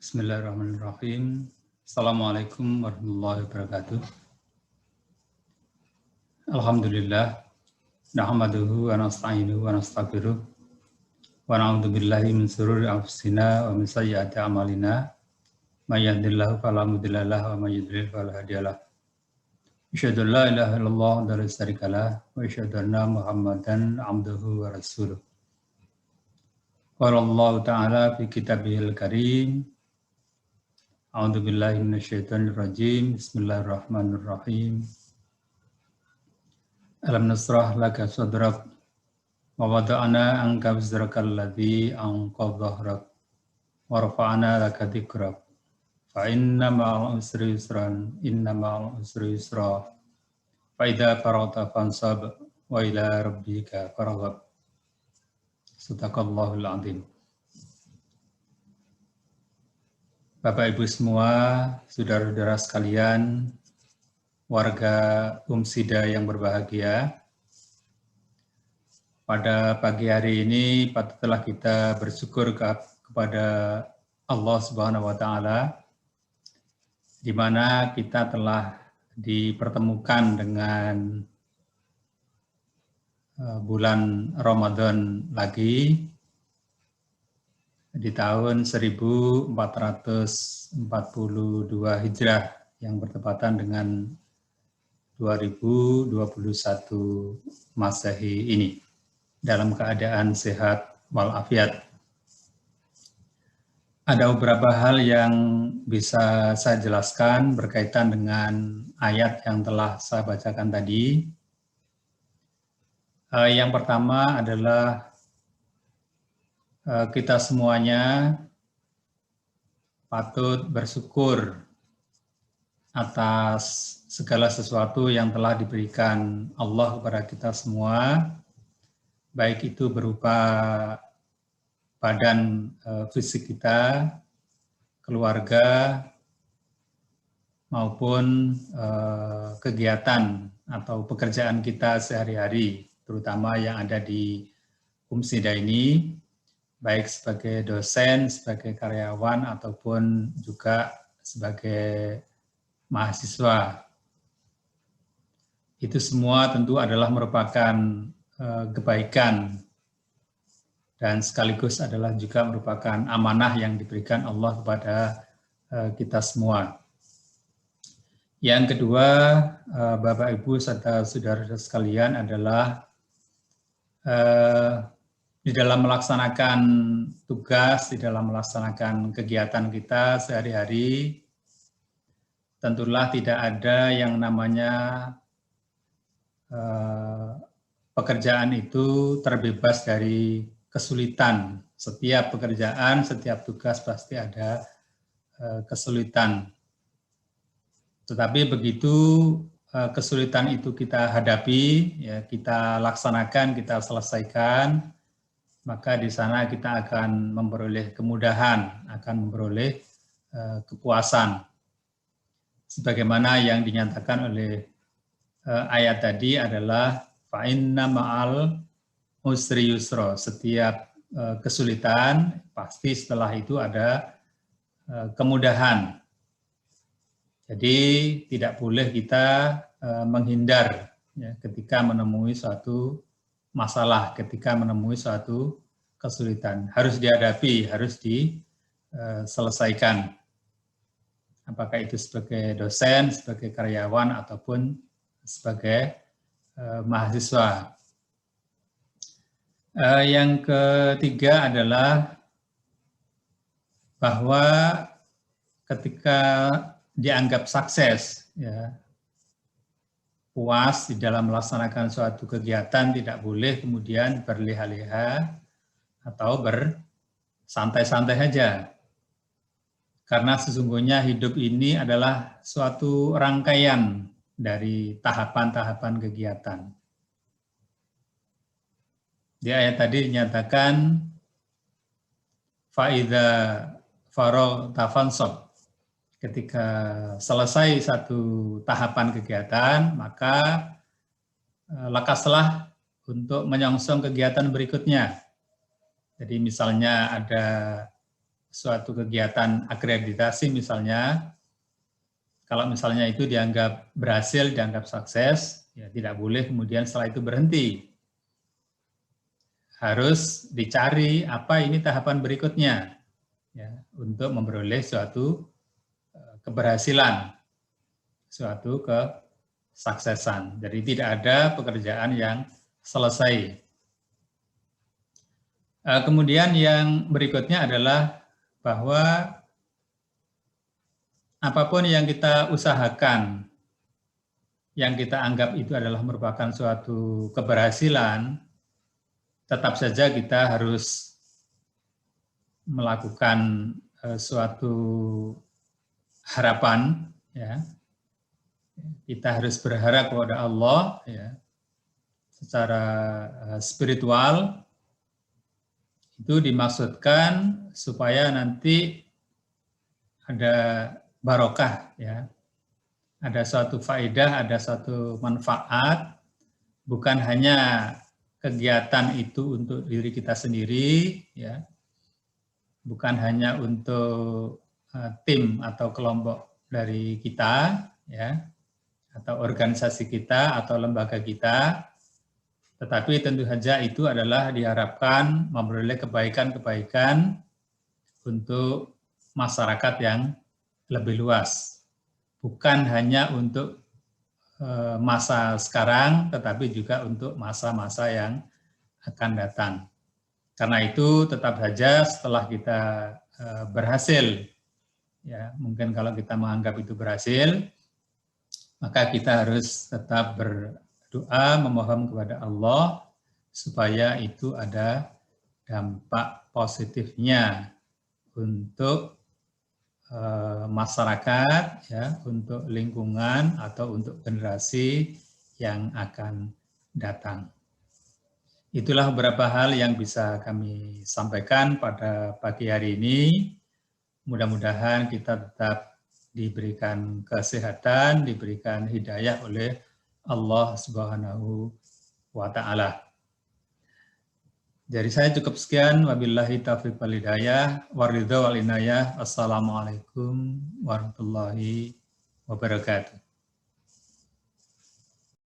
Bismillahirrahmanirrahim. Assalamualaikum warahmatullahi wabarakatuh. Alhamdulillah. Nahmaduhu wa nasta'inuhu wa nastaghfiruh. Wa na'udzu billahi min shururi anfusina wa min sayyiati a'malina. May yahdihillahu fala mudilla lahu wa may yudlil fala hadiyalah. Asyhadu an la ilaha illallah wa la syarika lah wa asyhadu anna Muhammadan 'abduhu wa rasuluh. Qala Allah ta'ala fi kitabihil karim. A'udzu billahi minasyaitonir rajim. Bismillahirrahmanirrahim. Alam nasrah laka sadrak wa wada'na anka wizrakal ladzi anqadha dhahrak wa rafa'na laka dzikrak fa inna ma'al usri yusran inna ma'al usri yusra fa idza faragta fansab wa ila rabbika farghab. Sadaqallahul adzim. Bapak Ibu semua, saudara-saudara sekalian, warga Umsida yang berbahagia, pada pagi hari ini patutlah kita bersyukur kepada Allah Subhanahu wa Ta'ala, di mana kita telah dipertemukan dengan bulan Ramadan lagi, di tahun 1442 Hijrah yang bertepatan dengan 2021 Masehi ini dalam keadaan sehat walafiat. Ada beberapa hal yang bisa saya jelaskan berkaitan dengan ayat yang telah saya bacakan tadi. Yang pertama adalah kita semuanya patut bersyukur atas segala sesuatu yang telah diberikan Allah kepada kita semua, baik itu berupa badan fisik kita, keluarga, maupun kegiatan atau pekerjaan kita sehari-hari, terutama yang ada di Umsida ini, baik sebagai dosen, sebagai karyawan, ataupun juga sebagai mahasiswa. Itu semua tentu adalah merupakan kebaikan dan sekaligus adalah juga merupakan amanah yang diberikan Allah kepada kita semua. Yang kedua, Bapak, Ibu, serta saudara-saudara sekalian adalah di dalam melaksanakan tugas, di dalam melaksanakan kegiatan kita sehari-hari, tentulah tidak ada yang namanya pekerjaan itu terbebas dari kesulitan. Setiap pekerjaan, setiap tugas pasti ada kesulitan. Tetapi begitu kesulitan itu kita hadapi, ya, kita laksanakan, kita selesaikan, maka di sana kita akan memperoleh kemudahan, akan memperoleh kepuasan. Sebagaimana yang dinyatakan oleh ayat tadi adalah fa inna ma'al usri yusra. Setiap kesulitan pasti setelah itu ada kemudahan. Jadi tidak boleh kita menghindar ya, ketika menemui suatu masalah, ketika menemui suatu kesulitan. Harus dihadapi, harus diselesaikan. Apakah itu sebagai dosen, sebagai karyawan, ataupun sebagai mahasiswa. Yang ketiga adalah bahwa ketika dianggap sukses, ya, puas di dalam melaksanakan suatu kegiatan, tidak boleh kemudian berleha-leha atau bersantai-santai saja. Karena sesungguhnya hidup ini adalah suatu rangkaian dari tahapan-tahapan kegiatan. Di ayat tadi dinyatakan fa'idza faragta fansab. Ketika selesai satu tahapan kegiatan, maka lakaslah untuk menyongsong kegiatan berikutnya. Jadi misalnya ada suatu kegiatan akreditasi misalnya, kalau misalnya itu dianggap berhasil, dianggap sukses, ya tidak boleh kemudian setelah itu berhenti. Harus dicari apa ini tahapan berikutnya, ya, untuk memperoleh suatu keberhasilan, suatu kesuksesan. Jadi tidak ada pekerjaan yang selesai. Kemudian yang berikutnya adalah bahwa apapun yang kita usahakan, yang kita anggap itu adalah merupakan suatu keberhasilan, tetap saja kita harus melakukan suatu harapan, ya. Kita harus berharap kepada Allah, ya, secara spiritual. Itu dimaksudkan supaya nanti ada barokah, ya, ada suatu faedah, ada suatu manfaat, bukan hanya kegiatan itu untuk diri kita sendiri, ya, bukan hanya untuk tim atau kelompok dari kita, ya, atau organisasi kita atau lembaga kita, tetapi tentu saja itu adalah diharapkan memperoleh kebaikan-kebaikan untuk masyarakat yang lebih luas. Bukan hanya untuk masa sekarang, tetapi juga untuk masa-masa yang akan datang. Karena itu tetap saja setelah kita berhasil, ya mungkin kalau kita menganggap itu berhasil, maka kita harus tetap berdoa, memohon kepada Allah supaya itu ada dampak positifnya untuk masyarakat, ya, untuk lingkungan atau untuk generasi yang akan datang. Itulah beberapa hal yang bisa kami sampaikan pada pagi hari ini. Mudah-mudahan kita tetap diberikan kesehatan, diberikan hidayah oleh Allah Subhanahu wa Ta'ala. Jadi saya cukup sekian. Wabillahi taufiq wal hidayah, waridha wal inayah. Assalamualaikum warahmatullahi wabarakatuh.